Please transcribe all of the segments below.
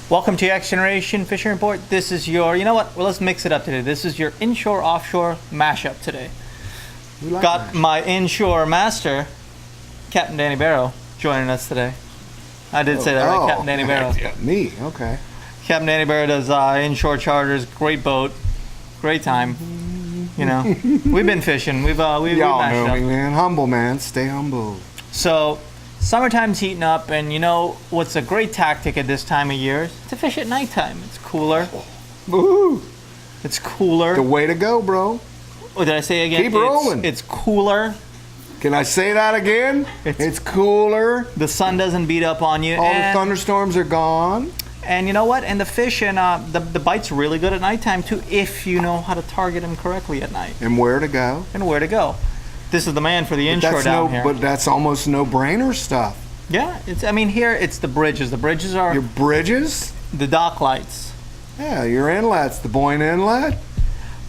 Welcome to X Generation Fishing Report. This is your, you know what? Well, let's mix it up today. This is your inshore offshore mashup today. Got my inshore master, Captain Danny Barrow, joining us today. I did say that right, Captain Danny Barrow. Me, okay. Captain Danny Barrow does inshore charters. Great boat, great time. You know, we've been fishing. We've Y'all know up. me, man. Humble, man. Stay humble. So, summertime's heating up, and you know what's a great tactic at this time of year is to fish at nighttime. It's cooler. Woohoo! It's cooler. The way to go, bro. Oh, did I say it again? Keep rolling. It's cooler. Can I say that again? It's cooler. The sun doesn't beat up on you. All the thunderstorms are gone. And you know what? And the fish and the bite's really good at nighttime too, if you know how to target them correctly at night. And where to go. And where to go. This is the man for the inshore down here. But that's almost no-brainer stuff. Yeah, I mean here it's the bridges. The bridges are your bridges. The dock lights. Yeah, your inlets, the Boyne Inlet.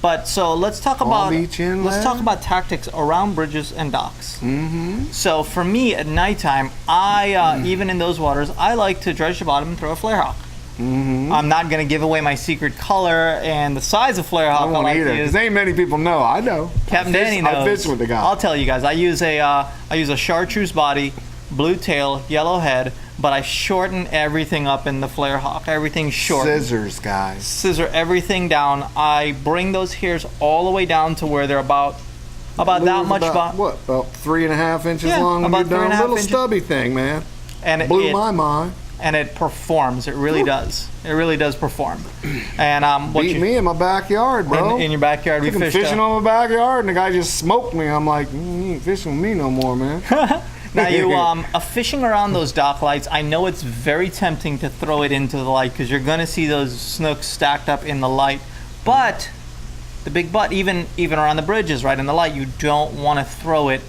But so let's talk about tactics around bridges and docks. Mm-hmm. So for me at nighttime, I even in those waters, I like to dredge the bottom and throw a flare hawk. Mm-hmm. I'm not gonna give away my secret color and the size of flare hawk. I won't either, because ain't many people know. I know. Captain Danny knows. I fish with the guy. I'll tell you guys. I use a chartreuse body, blue tail, yellow head, but I shorten everything up in the flare hawk. Everything's short. Scissors, guys. Scissor everything down. I bring those hairs all the way down to where they're about that much. About 3.5 inches long. About 3.5 little inches. Stubby thing, man. And blew my mind. And it performs. It really does. It really does perform. And beat me in my backyard, bro. In your backyard, we fished. Fishing on my backyard, and the guy just smoked me. I'm like, you ain't fishing with me no more, man. Now you fishing around those dock lights, I know it's very tempting to throw it into the light because you're gonna see those snooks stacked up in the light. But the big but, even around the bridges, right in the light, you don't want to throw it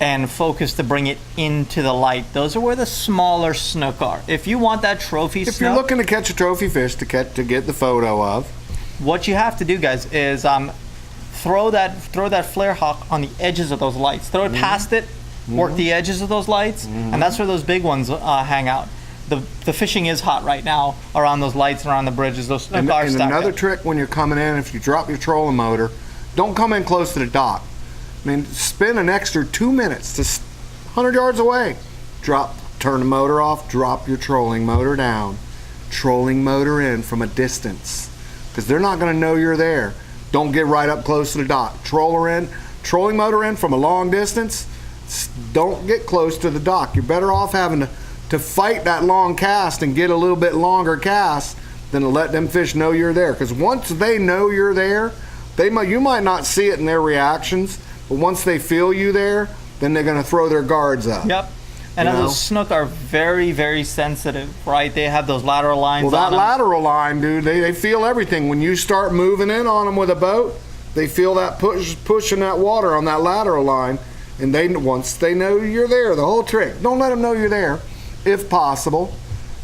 and focus to bring it into the light. Those are where the smaller snook are. If you want that trophy snook, if you're looking to catch a trophy fish to get the photo of, what you have to do, guys, is throw that flare hawk on the edges of those lights. Throw it past it. Work the edges of those lights, and that's where those big ones hang out. The fishing is hot right now around those lights and around the bridges. Those snook are stacked. And another trick when you're coming in, if you drop your trolling motor, don't come in close to the dock. I mean, spend an extra 2 minutes to 100 yards away. Turn the motor off, drop your trolling motor down. Trolling motor in from a distance, because they're not going to know you're there. Don't get right up close to the dock. Trolling motor in from a long distance. Don't get close to the dock. You're better off having to fight that long cast and get a little bit longer cast than to let them fish know you're there. Because once they know you're there, you might not see it in their reactions, but once they feel you there, then they're going to throw their guards up. Yep. And those snook are very, very sensitive, right? They have those lateral lines. Well, that lateral line, dude, they feel everything. When you start moving in on them with a boat, they feel that pushing that water on that lateral line. And once they know you're there, the whole trick, don't let them know you're there, if possible.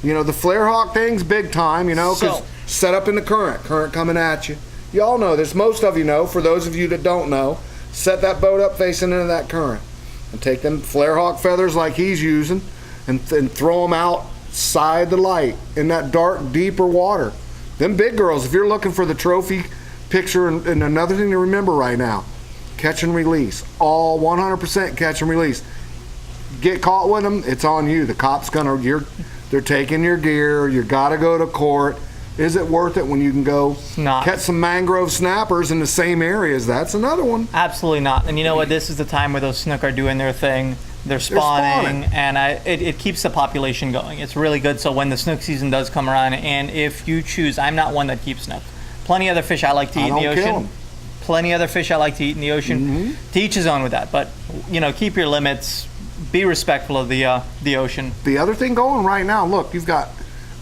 You know, the flare hawk thing's big time, you know, because set up in the current coming at you. You all know this, most of you know. For those of you that don't know, set that boat up facing into that current. And take them flare hawk feathers like he's using and throw them outside the light in that dark, deeper water. Them big girls, if you're looking for the trophy picture, and another thing to remember right now, catch and release. All 100% catch and release. Get caught with them, it's on you. The cop's they're taking your gear. You gotta go to court. Is it worth it when you can go catch some mangrove snappers in the same areas? That's another one. Absolutely not. And you know what? This is the time where those snook are doing their thing. They're spawning. And it keeps the population going. It's really good. So when the snook season does come around, and if you choose, I'm not one that keeps snook. Plenty of other fish I like to eat in the ocean. Plenty other fish I like to eat in the ocean. To each his own with that, but you know, keep your limits. Be respectful of the ocean. The other thing going right now, look, you've got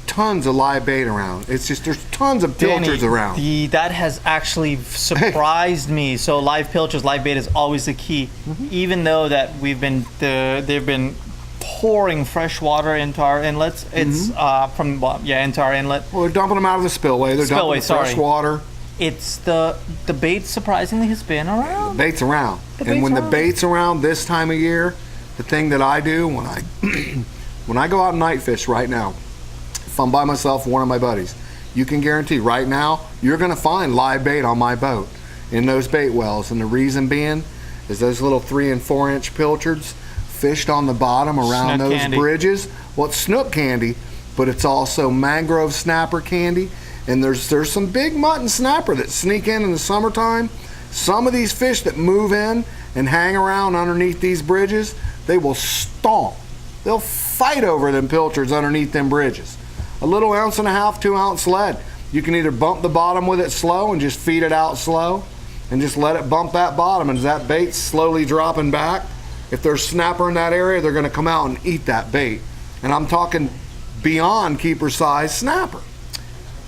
tons of live bait around. It's just there's tons of pilchers around. That has actually surprised me. So live pilchers, live bait is always the key. Even though that they've been pouring fresh water into our inlets. It's into our inlet. Well, they're dumping them out of the spillway. They're dumping fresh water. It's the bait surprisingly has been around. The bait's around. The bait's around this time of year, the thing that I do when I go out and night fish right now, if I'm by myself, one of my buddies, you can guarantee right now you're going to find live bait on my boat in those bait wells. And the reason being is those little 3 and 4 inch pilchards fished on the bottom around Snook those candy. bridges. Well, it's snook candy, but it's also mangrove snapper candy. And there's some big mutton snapper that sneak in the summertime. Some of these fish that move in and hang around underneath these bridges, they will stomp. They'll fight over them pilchards underneath them bridges. A little 1.5 ounce, 2 ounce lead. You can either bump the bottom with it slow and just feed it out slow and just let it bump that bottom, and as that bait's slowly dropping back, if there's snapper in that area, they're gonna come out and eat that bait. And I'm talking beyond keeper size snapper.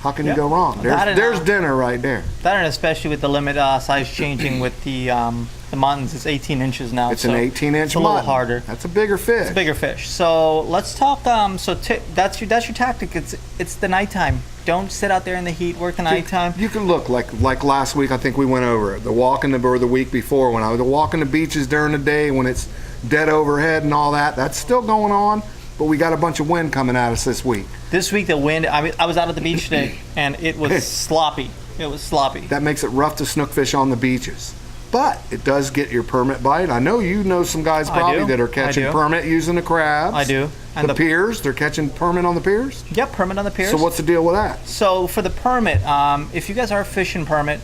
How can you go wrong? There's dinner right there. That, and especially with the limit size changing with the muttons, it's 18 inches now. It's an 18-inch It's a little harder. That's a bigger fish. It's a bigger fish. So let's talk. That's your tactic. It's the nighttime. Don't sit out there in the heat. Work the nighttime. You can look like last week. I think we went over it. The walking or the week before when I was walking the beaches during the day when it's dead overhead and all that. That's still going on. But we got a bunch of wind coming at us this week. This week the wind. I was out at the beach today and it was sloppy. It was sloppy. That makes it rough to snook fish on the beaches. But it does get your permit bite. I know you know some guys probably that are catching permit using the crabs. I do. And the piers, they're catching permit on the piers? Yep, permit on the piers. So what's the deal with that? So for the permit, if you guys are fishing permit,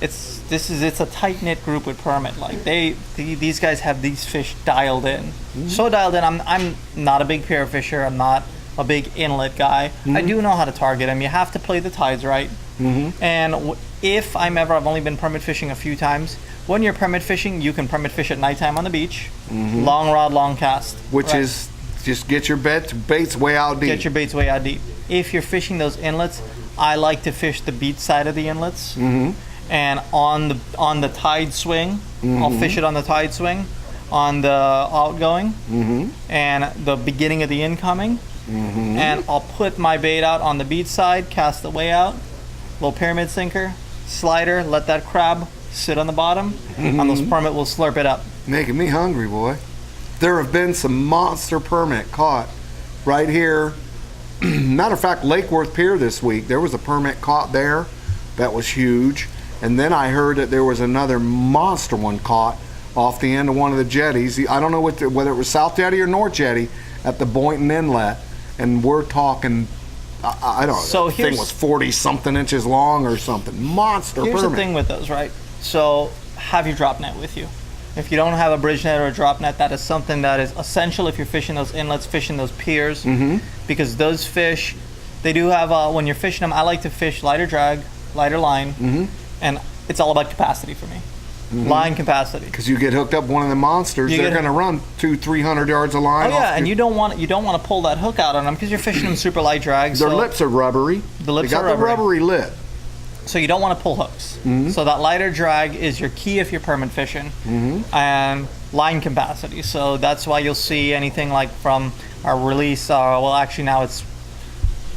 it's a tight-knit group with permit. Like these guys have these fish dialed in. So dialed in. I'm not a big pier fisher. I'm not a big inlet guy. I do know how to target them. You have to play the tides right. And if I've only been permit fishing a few times. When you're permit fishing, you can permit fish at nighttime on the beach. Long rod, long cast. Which is just get your baits way out deep. Get your baits way out deep. If you're fishing those inlets, I like to fish the beach side of the inlets. And on the tide swing, I'll fish it on the tide swing, on the outgoing, and the beginning of the incoming. And I'll put my bait out on the beach side, cast the way out, little pyramid sinker, slider, let that crab sit on the bottom, and those permit will slurp it up. Making me hungry, boy. There have been some monster permit caught right here. Matter of fact, Lake Worth Pier this week, there was a permit caught there that was huge. And then I heard that there was another monster one caught off the end of one of the jetties. I don't know whether it was South Jetty or North Jetty at the Boynton Inlet. And we're talking, I don't know, So the thing was 40-something inches long or something. Monster permit. Here's the thing with those, right? So have your drop net with you. If you don't have a bridge net or a drop net, that is something that is essential if you're fishing those inlets, fishing those piers. Because those fish, they do have, when you're fishing them, I like to fish lighter drag, lighter line. And it's all about capacity for me. Line capacity. Because you get hooked up one of the monsters, they're going to run 200-300 yards of line. Oh yeah, and you don't want to pull that hook out on them because you're fishing them super light drags. Their lips are rubbery. The lips they got are the rubbery lip. So you don't want to pull hooks. So that lighter drag is your key if you're permit fishing. And line capacity. So that's why you'll see anything like from our release. Well, actually now it's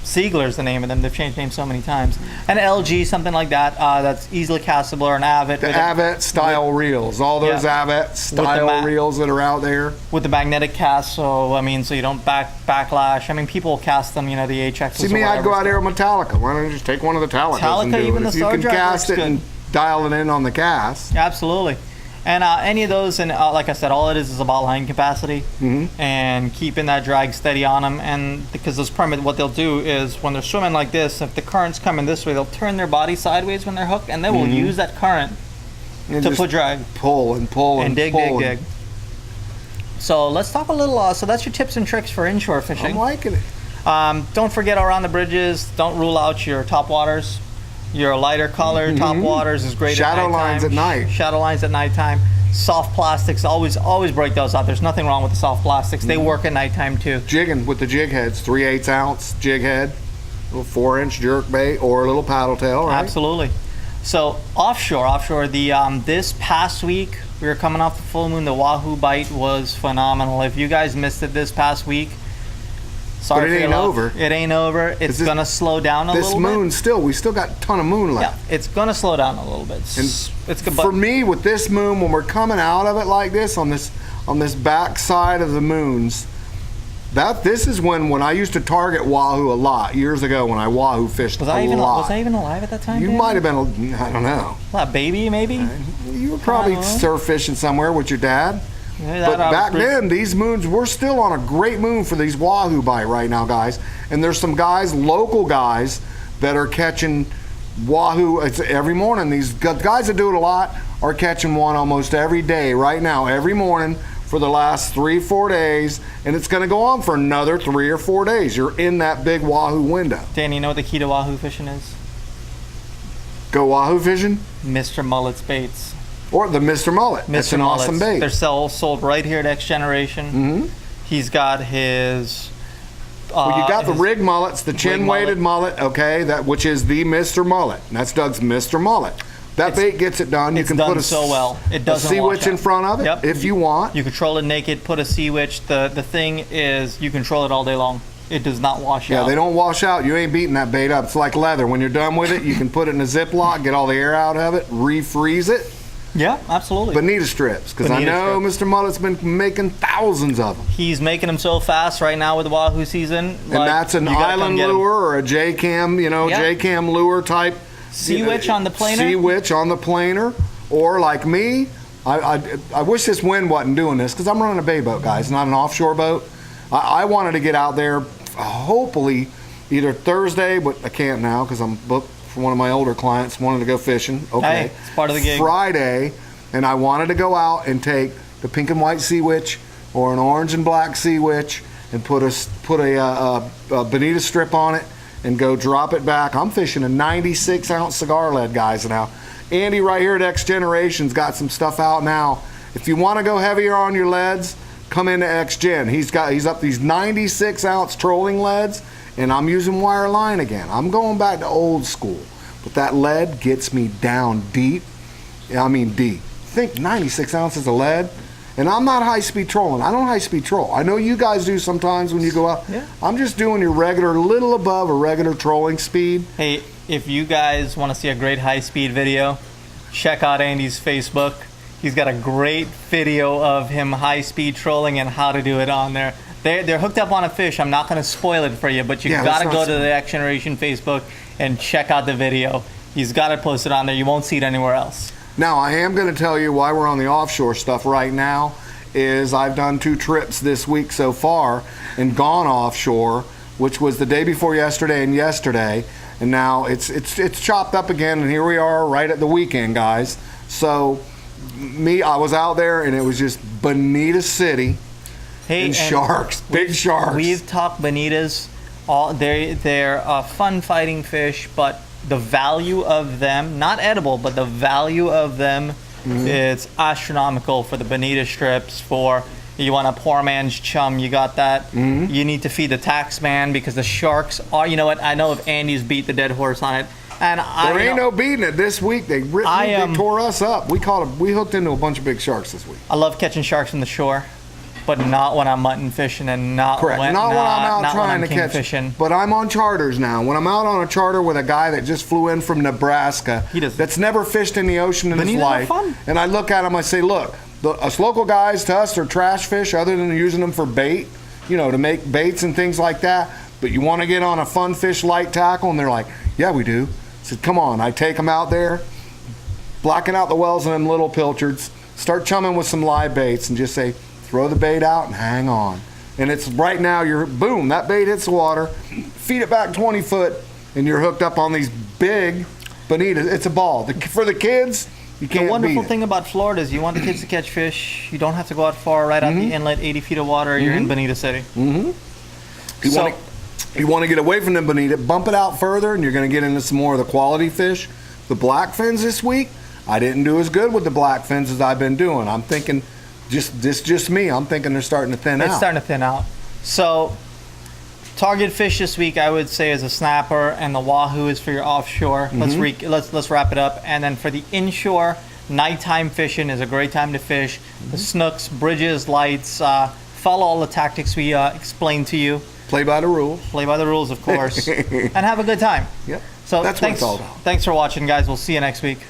Siegler's the name of them. They've changed names so many times. An LG, something like that, that's easily castable, or an Avet. The Avet style reels. All those Avet style reels that are out there. With the magnetic cast, so you don't backlash. I mean, people cast them, the HXs. See me, I'd go out there with Metallica. Why don't you just take one of the Metallicas and do even it? the If you Star can Drive cast works it and dial it in on the cast. Absolutely. And any of those, and like I said, all it is about line capacity and keeping that drag steady on them. And because those permit, what they'll do is when they're swimming like this, if the current's coming this way, they'll turn their body sideways when they're hooked, and they will use that current to put drag. Pull and pull and dig, pull. dig. So let's talk a little, so that's your tips and tricks for inshore fishing. I'm liking it. Don't forget around the bridges, don't rule out your top waters. Your lighter color top waters is great Shadow at nighttime. lines at night. Shadow lines at nighttime. Soft plastics, always break those out. There's nothing wrong with the soft plastics. They work at nighttime too. Jigging with the jig heads, 3/8 ounce jig head, little 4-inch jerk bait or a little paddle tail, right? Absolutely. So offshore, the this past week we were coming off the full moon. The wahoo bite was phenomenal. If you guys missed it this past week, sorry, but it ain't over. It ain't over. It's gonna slow down a little bit. This moon we still got a ton of moonlight. Yeah, it's gonna slow down a little bit. It's good. For me, with this moon, when we're coming out of it like this on this back side of the moons, This is when I used to target wahoo a lot years ago when I wahoo fished Was a I even lot. was I even alive at that time? You Dan? might have been, I don't know. A baby, maybe. You were probably surf fishing somewhere with your dad. Yeah, But back then, these moons, we're still on a great moon for these wahoo bite right now, guys. And there's some guys, local guys, that are catching wahoo every morning. These guys that do it a lot are catching one almost every day right now, every morning for the last 3-4 days. And it's going to go on for another 3 or 4 days. You're in that big wahoo window. Dan, you know what the key to wahoo fishing is? Go wahoo fishing? Mr. Mullet's baits. Or the Mr. Mullet. It's an awesome bait. They're sold right here at xGeneration. Mm-hmm. He's got his. Well, you got the rig mullets, the chin-weighted mullet, okay, which is the Mr. Mullet. And that's Doug's Mr. Mullet. That bait gets it done. You can put a sea witch in front of it if you want. You control it naked, put a sea witch. The thing is, you control it all day long. It does not wash out. Yeah, they don't wash out. You ain't beating that bait up. It's like leather. When you're done with it, you can put it in a Ziploc, get all the air out of it, refreeze it. Yeah, absolutely. Bonita strips, because I know Mr. Mullet's been making thousands of them. He's making them so fast right now with the wahoo season. And that's an island lure or a J-cam, J-cam lure type. Sea witch on the planer? Sea witch on the planer. Or like me, I wish this wind wasn't doing this, because I'm running a bay boat, guys, not an offshore boat. I wanted to get out there, hopefully, either Thursday, but I can't now because I'm booked for one of my older clients, wanted to go fishing. Okay. Hey, it's part of the gig. Friday, and I wanted to go out and take the pink and white sea witch or an orange and black sea witch and put a bonita strip on it and go drop it back. I'm fishing a 96-ounce cigar lead, guys, now. Andy right here at xGeneration's got some stuff out now. If you want to go heavier on your leads, come into xgen. He's up these 96-ounce trolling leads, and I'm using wire line again. I'm going back to old school, but that lead gets me down deep. I mean deep. Think 96 ounces of lead, and I'm not high-speed trolling. I don't high-speed troll. I know you guys do sometimes when you go out. Yeah. I'm just doing your regular, little above a regular trolling speed. Hey, if you guys want to see a great high-speed video, check out Andy's Facebook. He's got a great video of him high-speed trolling and how to do it on there. They're hooked up on a fish. I'm not going to spoil it for you, but you got to go to the xGeneration Facebook and check out the video. He's got it posted on there. You won't see it anywhere else. Now, I am going to tell you why we're on the offshore stuff right now is I've done 2 trips this week so far and gone offshore, which was the day before yesterday and yesterday. And now it's chopped up again, and here we are right at the weekend, guys. So I was out there, and it was just Bonita City. Hey, and sharks, big sharks. We've talked bonitas. They're fun fighting fish, but the value of them, not edible, but the value of them, it's astronomical for the bonita strips. For you want a poor man's chum, you got that. You need to feed the tax man because the sharks are. You know what? I know if Andy's beat the dead horse on it, and there ain't no beating it this week. They tore us up. We hooked into a bunch of big sharks this week. I love catching sharks from the shore. But not when I'm mutton fishing and not when I'm out trying to catch fishing. But I'm on charters now. When I'm out on a charter with a guy that just flew in from Nebraska, that's never fished in the ocean in his life, and I look at him, I say, look, us local guys to us are trash fish other than using them for bait, to make baits and things like that. But you want to get on a fun fish light tackle? And they're like, yeah, we do. I said, come on. I take them out there, blacking out the wells in them little pilchards, start chumming with some live baits and just say, throw the bait out and hang on. And it's right now, boom, that bait hits the water, feed it back 20 foot, and you're hooked up on these big bonitas. It's a ball. For the kids, you can't beat it. The wonderful thing about Florida is you want the kids to catch fish, you don't have to go out far, right out the inlet, 80 feet of water, you're in Bonita City. You want to get away from the bonita, bump it out further, and you're going to get into some more of the quality fish. The blackfins this week, I didn't do as good with the blackfins as I've been doing. I'm thinking... Just me. I'm thinking they're starting to thin out. It's starting to thin out. So, target fish this week, I would say, is a snapper, and the wahoo is for your offshore. Let's wrap it up. And then for the inshore, nighttime fishing is a great time to fish. The snooks, bridges, lights. Follow all the tactics we explained to you. Play by the rules. Play by the rules, of course, and have a good time. Yep. So that's what it's all about. Thanks for watching, guys. We'll see you next week.